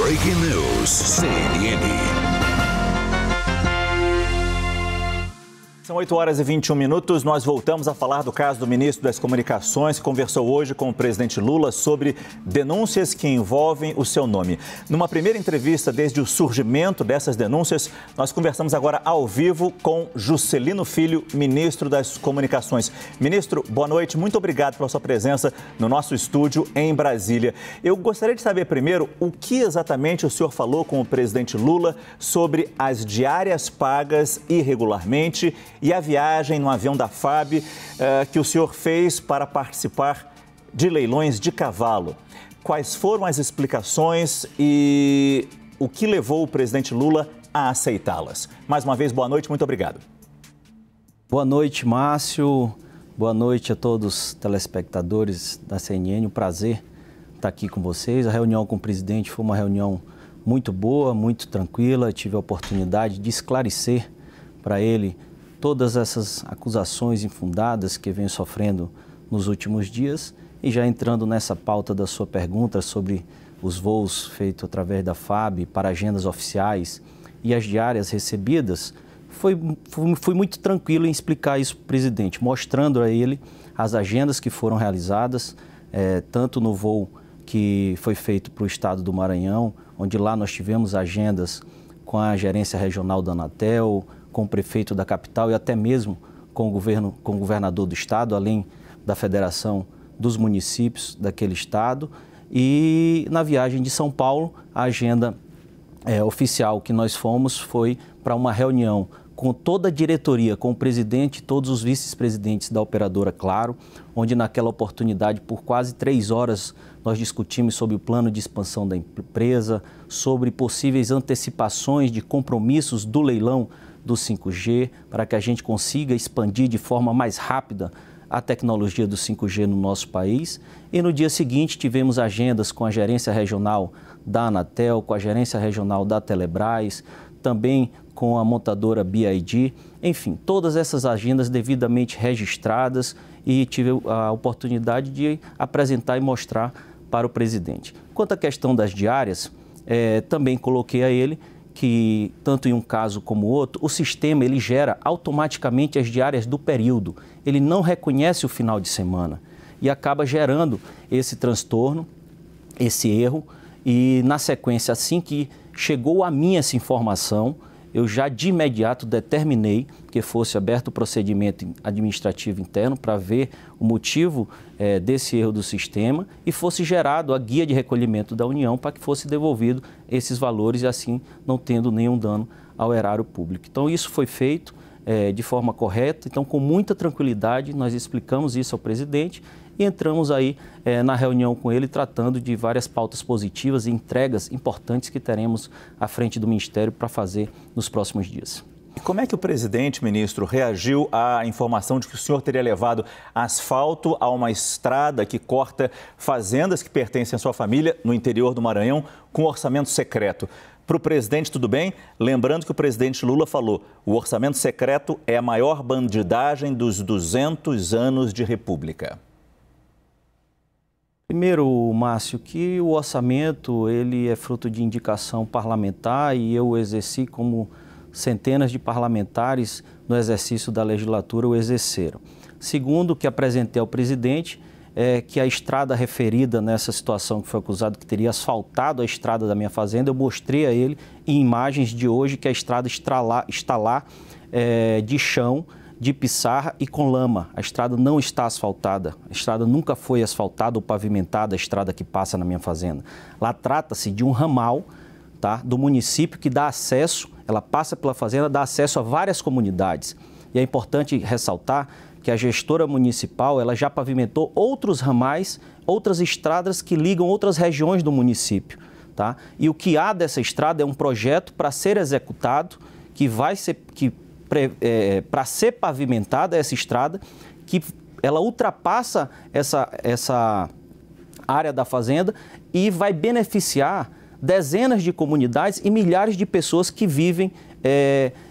Breaking News, CNN. São 8h21. Nós voltamos a falar do caso do ministro das Comunicações, que conversou hoje com o presidente Lula sobre denúncias que envolvem o seu nome. Numa primeira entrevista desde o surgimento dessas denúncias, nós conversamos agora ao vivo com Juscelino Filho, ministro das Comunicações. Ministro, boa noite. Muito obrigado pela sua presença no nosso estúdio em Brasília. Eu gostaria de saber primeiro o que exatamente o senhor falou com o presidente Lula sobre as diárias pagas irregularmente e a viagem no avião da FAB que o senhor fez para participar de leilões de cavalo. Quais foram as explicações e o que levou o presidente Lula a aceitá-las? Mais uma vez, boa noite, muito obrigado. Boa noite, Márcio. Boa noite a todos os telespectadores da CNN. Um prazer estar aqui com vocês. A reunião com o presidente foi uma reunião muito boa, muito tranquila. Eu tive a oportunidade de esclarecer para ele todas essas acusações infundadas que vem sofrendo nos últimos dias. E já entrando nessa pauta da sua pergunta sobre os voos feitos através da FAB para agendas oficiais e as diárias recebidas, fui muito tranquilo em explicar isso para o presidente, mostrando a ele as agendas que foram realizadas, tanto no voo que foi feito para o estado do Maranhão, onde lá nós tivemos agendas com a gerência regional da Anatel, com o prefeito da capital e até mesmo com o governador do estado, além da federação dos municípios daquele estado. E na viagem de São Paulo, a agenda oficial que nós fomos foi para uma reunião com toda a diretoria, com o presidente e todos os vice-presidentes da operadora Claro, onde naquela oportunidade, por quase 3 horas, nós discutimos sobre o plano de expansão da empresa, sobre possíveis antecipações de compromissos do leilão do 5G, para que a gente consiga expandir de forma mais rápida a tecnologia do 5G no nosso país. E no dia seguinte tivemos agendas com a gerência regional da Anatel, com a gerência regional da Telebrás, também com a montadora BYD, enfim, todas essas agendas devidamente registradas, e tive a oportunidade de apresentar e mostrar para o presidente. Quanto à questão das diárias, também coloquei a ele que, tanto em um caso como outro, o sistema ele gera automaticamente as diárias do período. Ele não reconhece o final de semana e acaba gerando esse transtorno, esse erro. E, na sequência, assim que chegou a mim essa informação, eu já de imediato determinei que fosse aberto o procedimento administrativo interno para ver o motivo desse erro do sistema e fosse gerado a guia de recolhimento da União para que fosse devolvido esses valores e assim não tendo nenhum dano ao erário público. Então isso foi feito de forma correta, então com muita tranquilidade nós explicamos isso ao presidente e entramos aí na reunião com ele tratando de várias pautas positivas e entregas importantes que teremos à frente do Ministério para fazer nos próximos dias. Como é que o presidente, ministro, reagiu à informação de que o senhor teria levado asfalto a uma estrada que corta fazendas que pertencem à sua família no interior do Maranhão com orçamento secreto? Para o presidente, tudo bem? Lembrando que o presidente Lula falou, o orçamento secreto é a maior bandidagem dos 200 anos de República. Primeiro, Márcio, que o orçamento ele é fruto de indicação parlamentar e eu exerci como centenas de parlamentares no exercício da legislatura o exerceram. Segundo, que apresentei ao presidente que a estrada referida nessa situação que foi acusado que teria asfaltado a estrada da minha fazenda, eu mostrei a ele em imagens de hoje que a estrada está lá de chão, de pissarra e com lama. A estrada não está asfaltada, a estrada nunca foi asfaltada ou pavimentada, a estrada que passa na minha fazenda. Lá trata-se de um ramal, tá, do município que dá acesso, ela passa pela fazenda, dá acesso a várias comunidades. E é importante ressaltar que a gestora municipal ela já pavimentou outros ramais, outras estradas que ligam outras regiões do município. Tá? E o que há dessa estrada é um projeto para ser executado, para ser pavimentada essa estrada, que ela ultrapassa essa área da fazenda e vai beneficiar dezenas de comunidades e milhares de pessoas que vivem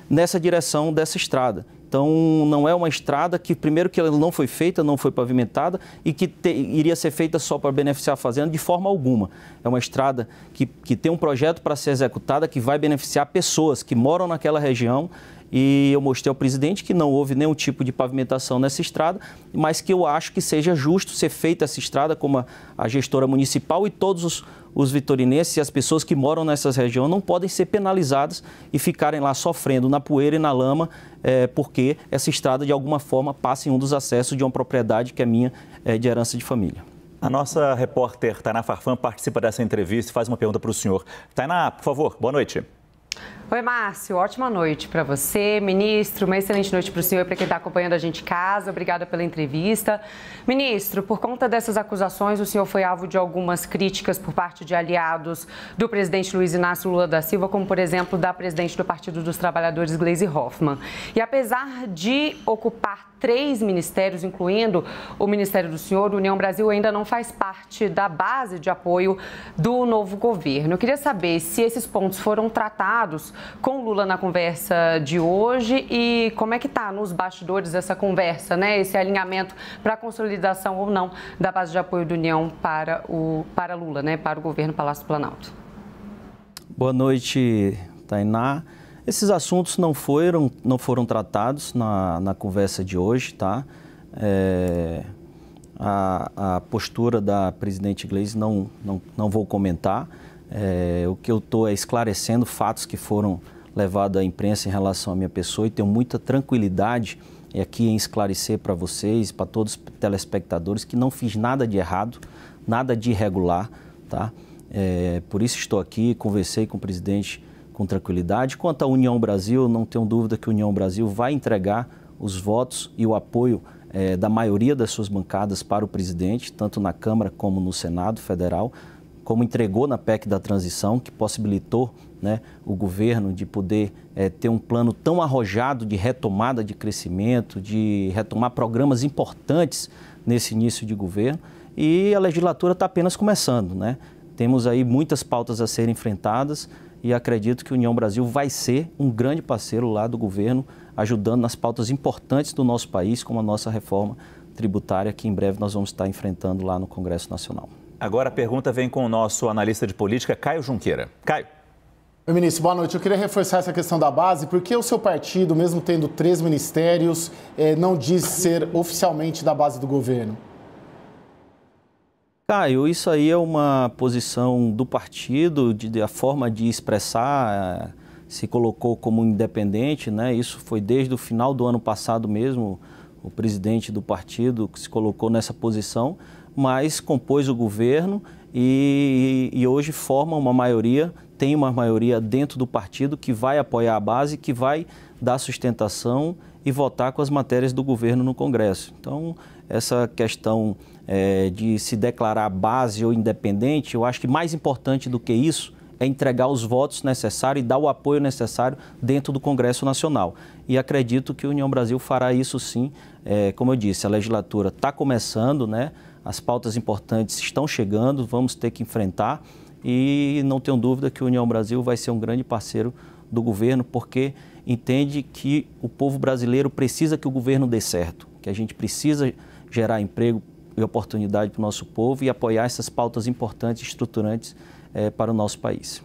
nessa direção dessa estrada. Então, não é uma estrada que, primeiro, que ela não foi feita, não foi pavimentada e que iria ser feita só para beneficiar a fazenda de forma alguma. É uma estrada que tem um projeto para ser executada que vai beneficiar pessoas que moram naquela região. E eu mostrei ao presidente que não houve nenhum tipo de pavimentação nessa estrada, mas que eu acho que seja justo ser feita essa estrada como a gestora municipal e todos os vitorinenses e as pessoas que moram nessas regiões não podem ser penalizadas e ficarem lá sofrendo na poeira e na lama, porque essa estrada de alguma forma passa em um dos acessos de uma propriedade que é minha, de herança de família. A nossa repórter Tainá Farfan participa dessa entrevista e faz uma pergunta para o senhor. Tainá, por favor, boa noite. Oi, Márcio. Ótima noite para você, ministro. Uma excelente noite para o senhor e para quem está acompanhando a gente em casa. Obrigada pela entrevista. Ministro, por conta dessas acusações, o senhor foi alvo de algumas críticas por parte de aliados do presidente Luiz Inácio Lula da Silva, como, por exemplo, da presidente do Partido dos Trabalhadores, Gleisi Hoffmann. E apesar de ocupar 3 ministérios, incluindo o Ministério do Senhor, o União Brasil ainda não faz parte da base de apoio do novo governo. Eu queria saber se esses pontos foram tratados com Lula na conversa de hoje e como é que está nos bastidores essa conversa, né? Esse alinhamento para a consolidação ou não da base de apoio da União para Lula, né? Para o governo Palácio do Planalto. Boa noite, Tainá. Esses assuntos não foram tratados na conversa de hoje, tá? A postura da presidente Gleisi não vou comentar. O que eu estou esclarecendo fatos que foram levados à imprensa em relação à minha pessoa e tenho muita tranquilidade aqui em esclarecer para vocês, para todos os telespectadores, que não fiz nada de errado, nada de irregular, tá? Por isso estou aqui, conversei com o presidente com tranquilidade. Quanto à União Brasil, não tenho dúvida que a União Brasil vai entregar os votos e o apoio da maioria das suas bancadas para o presidente, tanto na Câmara como no Senado Federal, como entregou na PEC da transição, que possibilitou, né, o governo de poder ter um plano tão arrojado de retomada de crescimento, de retomar programas importantes nesse início de governo. E a legislatura está apenas começando, né? Temos aí muitas pautas a serem enfrentadas e acredito que a União Brasil vai ser um grande parceiro lá do governo, ajudando nas pautas importantes do nosso país, como a nossa reforma tributária, que em breve nós vamos estar enfrentando lá no Congresso Nacional. Agora a pergunta vem com o nosso analista de política, Caio Junqueira. Caio. Oi, ministro, boa noite. Eu queria reforçar essa questão da base, porque o seu partido, mesmo tendo 3 ministérios, não diz ser oficialmente da base do governo? Caio, isso aí é uma posição do partido, a forma de expressar, se colocou como independente, né? Isso foi desde o final do ano passado mesmo, o presidente do partido que se colocou nessa posição, mas compôs o governo e hoje forma uma maioria, tem uma maioria dentro do partido que vai apoiar a base, que vai dar sustentação e votar com as matérias do governo no Congresso. Então, essa questão de se declarar base ou independente, eu acho que mais importante do que isso é entregar os votos necessários e dar o apoio necessário dentro do Congresso Nacional. E acredito que a União Brasil fará isso sim. Como eu disse, a legislatura está começando, né? As pautas importantes estão chegando, vamos ter que enfrentar e não tenho dúvida que a União Brasil vai ser um grande parceiro do governo, porque entende que o povo brasileiro precisa que o governo dê certo, que a gente precisa gerar emprego e oportunidade para o nosso povo e apoiar essas pautas importantes e estruturantes para o nosso país.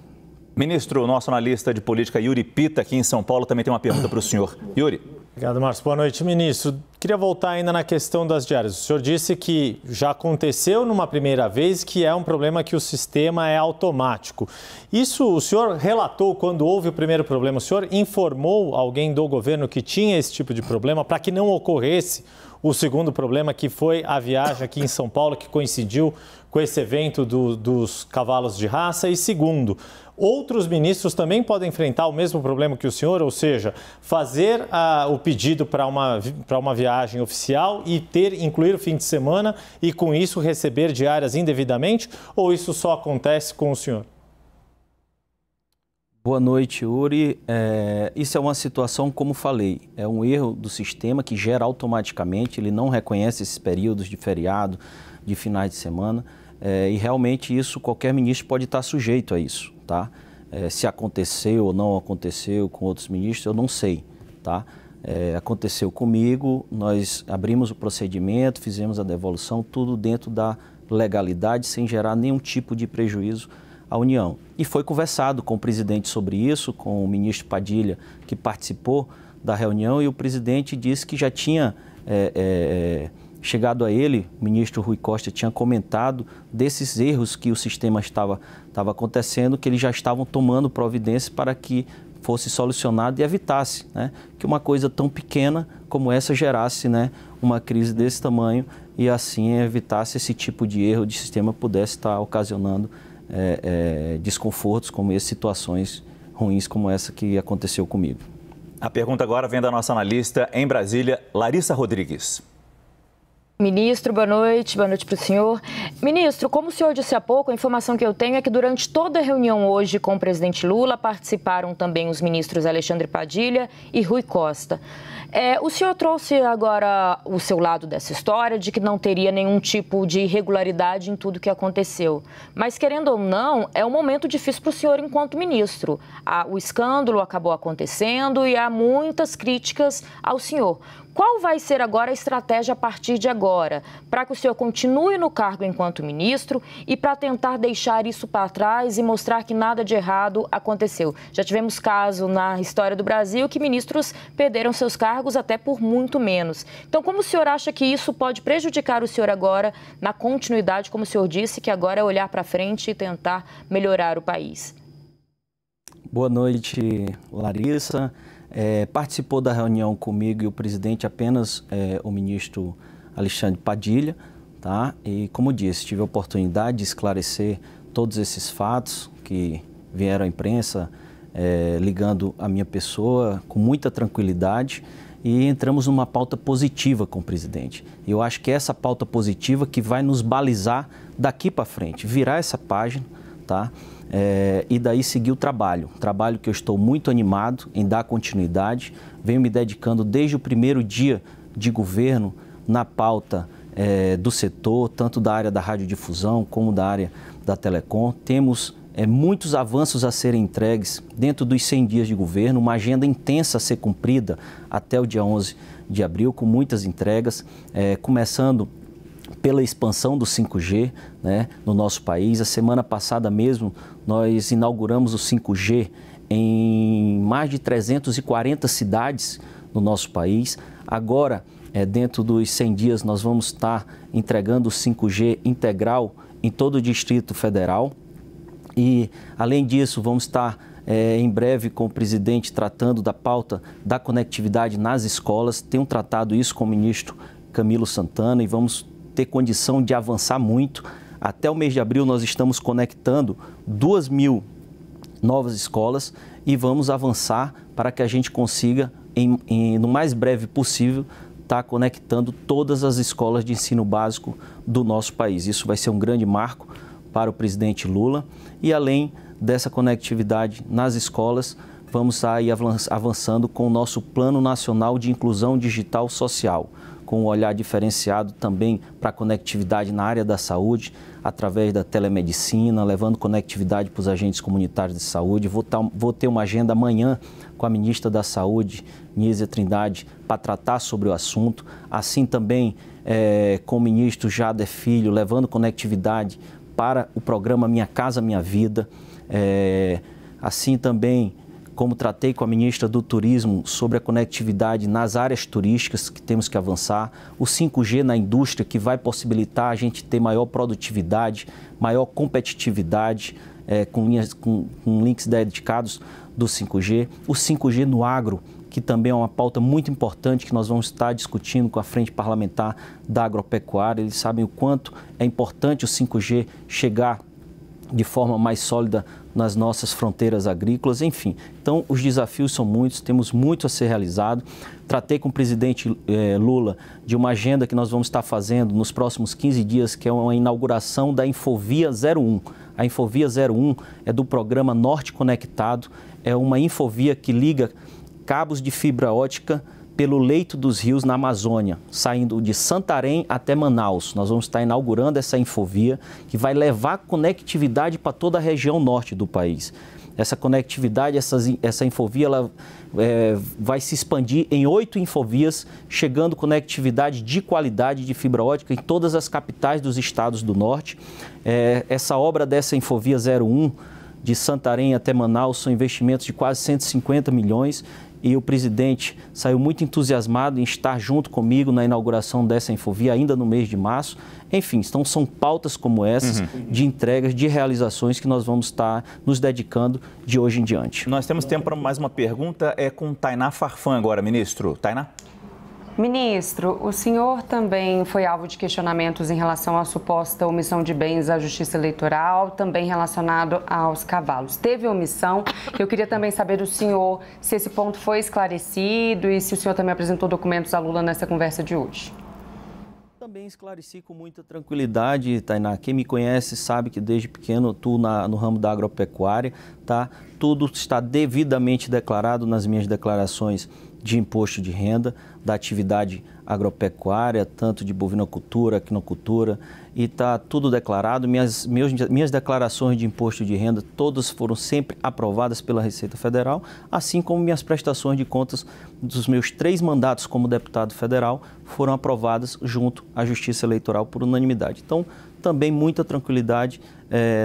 Ministro, o nosso analista de política, Yuri Pita, aqui em São Paulo, também tem uma pergunta para o senhor. Yuri. Obrigado, Márcio. Boa noite, ministro. Queria voltar ainda na questão das diárias. O senhor disse que já aconteceu numa primeira vez, que é um problema que o sistema é automático. Isso o senhor relatou quando houve o primeiro problema? O senhor informou alguém do governo que tinha esse tipo de problema para que não ocorresse o segundo problema, que foi a viagem aqui em São Paulo, que coincidiu com esse evento dos cavalos de raça? E segundo, outros ministros também podem enfrentar o mesmo problema que o senhor, ou seja, fazer o pedido para uma viagem oficial e incluir o fim de semana e com isso receber diárias indevidamente, ou isso só acontece com o senhor? Boa noite, Yuri. Isso é uma situação, como falei, é um erro do sistema que gera automaticamente, ele não reconhece esses períodos de feriado, de finais de semana, e realmente isso, qualquer ministro pode estar sujeito a isso, tá? Se aconteceu ou não aconteceu com outros ministros, eu não sei, tá? aconteceu comigo, nós abrimos o procedimento, fizemos a devolução, tudo dentro da legalidade, sem gerar nenhum tipo de prejuízo à União. E foi conversado com o presidente sobre isso, com o ministro Padilha, que participou da reunião, e o presidente disse que já tinha chegado a ele, o ministro Rui Costa tinha comentado desses erros que o sistema estava acontecendo, que eles já estavam tomando providências para que fosse solucionado e evitasse, né, que uma coisa tão pequena como essa gerasse, né, uma crise desse tamanho e assim evitasse esse tipo de erro de sistema pudesse estar ocasionando desconfortos como essas, situações ruins como essa que aconteceu comigo. A pergunta agora vem da nossa analista em Brasília, Larissa Rodrigues. Ministro, boa noite para o senhor. Ministro, como o senhor disse há pouco, a informação que eu tenho é que durante toda a reunião hoje com o presidente Lula participaram também os ministros Alexandre Padilha e Rui Costa. O senhor trouxe agora o seu lado dessa história, de que não teria nenhum tipo de irregularidade em tudo que aconteceu. Mas, querendo ou não, é um momento difícil para o senhor enquanto ministro. O escândalo acabou acontecendo e há muitas críticas ao senhor. Qual vai ser agora a estratégia a partir de agora, para que o senhor continue no cargo enquanto ministro e para tentar deixar isso para trás e mostrar que nada de errado aconteceu? Já tivemos caso na história do Brasil que ministros perderam seus cargos até por muito menos. Então, como o senhor acha que isso pode prejudicar o senhor agora na continuidade, como o senhor disse, que agora é olhar para frente e tentar melhorar o país? Boa noite, Larissa. Participou da reunião comigo e o presidente apenas o ministro Alexandre Padilha, tá? E como disse, tive a oportunidade de esclarecer todos esses fatos que vieram à imprensa ligando a minha pessoa com muita tranquilidade e entramos numa pauta positiva com o presidente. Eu acho que é essa pauta positiva que vai nos balizar daqui para frente, virar essa página, tá? E daí seguir o trabalho que eu estou muito animado em dar continuidade, venho me dedicando desde o primeiro dia de governo na pauta do setor, tanto da área da radiodifusão como da área da telecom. Temos muitos avanços a serem entregues dentro dos 100 dias de governo, uma agenda intensa a ser cumprida até o dia 11 de abril, com muitas entregas, começando pela expansão do 5G, né, no nosso país. A semana passada mesmo nós inauguramos o 5G em mais de 340 cidades no nosso país. Agora, dentro dos 100 dias, nós vamos estar entregando o 5G integral em todo o Distrito Federal. E, além disso, vamos estar em breve com o presidente tratando da pauta da conectividade nas escolas. Tenho tratado isso com o ministro Camilo Santana e vamos ter condição de avançar muito. Até o mês de abril nós estamos conectando 2.000 novas escolas e vamos avançar para que a gente consiga, no mais breve possível, estar conectando todas as escolas de ensino básico do nosso país. Isso vai ser um grande marco para o presidente Lula e, além dessa conectividade nas escolas, vamos estar avançando com o nosso Plano Nacional de Inclusão Digital Social, com um olhar diferenciado também para a conectividade na área da saúde, através da telemedicina, levando conectividade para os agentes comunitários de saúde. Vou ter uma agenda amanhã com a ministra da Saúde, Nízia Trindade, para tratar sobre o assunto. Assim também com o ministro Jader Filho, levando conectividade para o programa Minha Casa Minha Vida. Assim também como tratei com a ministra do Turismo sobre a conectividade nas áreas turísticas que temos que avançar, o 5G na indústria que vai possibilitar a gente ter maior produtividade, maior competitividade, com links dedicados do 5G, o 5G no agro, que também é uma pauta muito importante que nós vamos estar discutindo com a Frente Parlamentar da Agropecuária. Eles sabem o quanto é importante o 5G chegar de forma mais sólida nas nossas fronteiras agrícolas, enfim. Então, os desafios são muitos, temos muito a ser realizado. Tratei com o presidente Lula de uma agenda que nós vamos estar fazendo nos próximos 15 dias, que é uma inauguração da Infovia 01. A Infovia 01 é do programa Norte Conectado, é uma infovia que liga cabos de fibra ótica pelo leito dos rios na Amazônia, saindo de Santarém até Manaus. Nós vamos estar inaugurando essa infovia que vai levar conectividade para toda a região norte do país. Essa conectividade, essa infovia, ela vai se expandir em 8 infovias, chegando conectividade de qualidade de fibra ótica em todas as capitais dos estados do norte. Essa obra dessa infovia 01, de Santarém até Manaus, são investimentos de quase 150 milhões. E o presidente saiu muito entusiasmado em estar junto comigo na inauguração dessa infovia ainda no mês de março. Enfim, então são pautas como essas, de entregas, de realizações que nós vamos estar nos dedicando de hoje em diante. Nós temos tempo para mais uma pergunta, com Tainá Farfan agora, ministro. Tainá? Ministro, o senhor também foi alvo de questionamentos em relação à suposta omissão de bens à Justiça Eleitoral, também relacionado aos cavalos. Teve omissão. Eu queria também saber do senhor se esse ponto foi esclarecido e se o senhor também apresentou documentos a Lula nessa conversa de hoje. Também esclareci com muita tranquilidade, Tainá. Quem me conhece sabe que desde pequeno atuo no ramo da agropecuária, tá? Tudo está devidamente declarado nas minhas declarações de imposto de renda, da atividade agropecuária, tanto de bovinocultura, equinocultura, e está tudo declarado. Minhas declarações de imposto de renda, todas foram sempre aprovadas pela Receita Federal, assim como minhas prestações de contas dos meus 3 mandatos como deputado federal foram aprovadas junto à Justiça Eleitoral por unanimidade. Então, também muita tranquilidade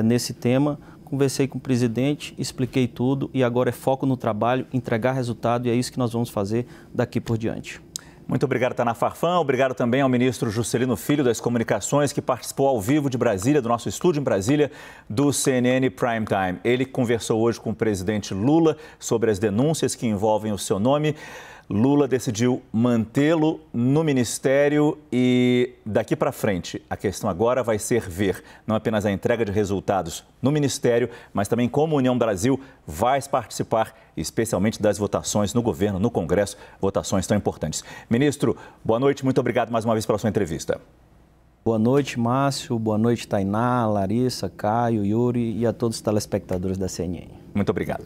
nesse tema. Conversei com o presidente, expliquei tudo e agora é foco no trabalho, entregar resultado e é isso que nós vamos fazer daqui por diante. Muito obrigado, Tainá Farfan. Obrigado também ao ministro Juscelino Filho das Comunicações, que participou ao vivo de Brasília, do nosso estúdio em Brasília, do CNN Prime Time. Ele conversou hoje com o presidente Lula sobre as denúncias que envolvem o seu nome. Lula decidiu mantê-lo no ministério e daqui para frente a questão agora vai ser ver não apenas a entrega de resultados no ministério, mas também como a União Brasil vai participar, especialmente das votações no governo, no Congresso, votações tão importantes. Ministro, boa noite, muito obrigado mais uma vez pela sua entrevista. Boa noite, Márcio, boa noite, Tainá, Larissa, Caio, Yuri e a todos os telespectadores da CNN. Muito obrigado.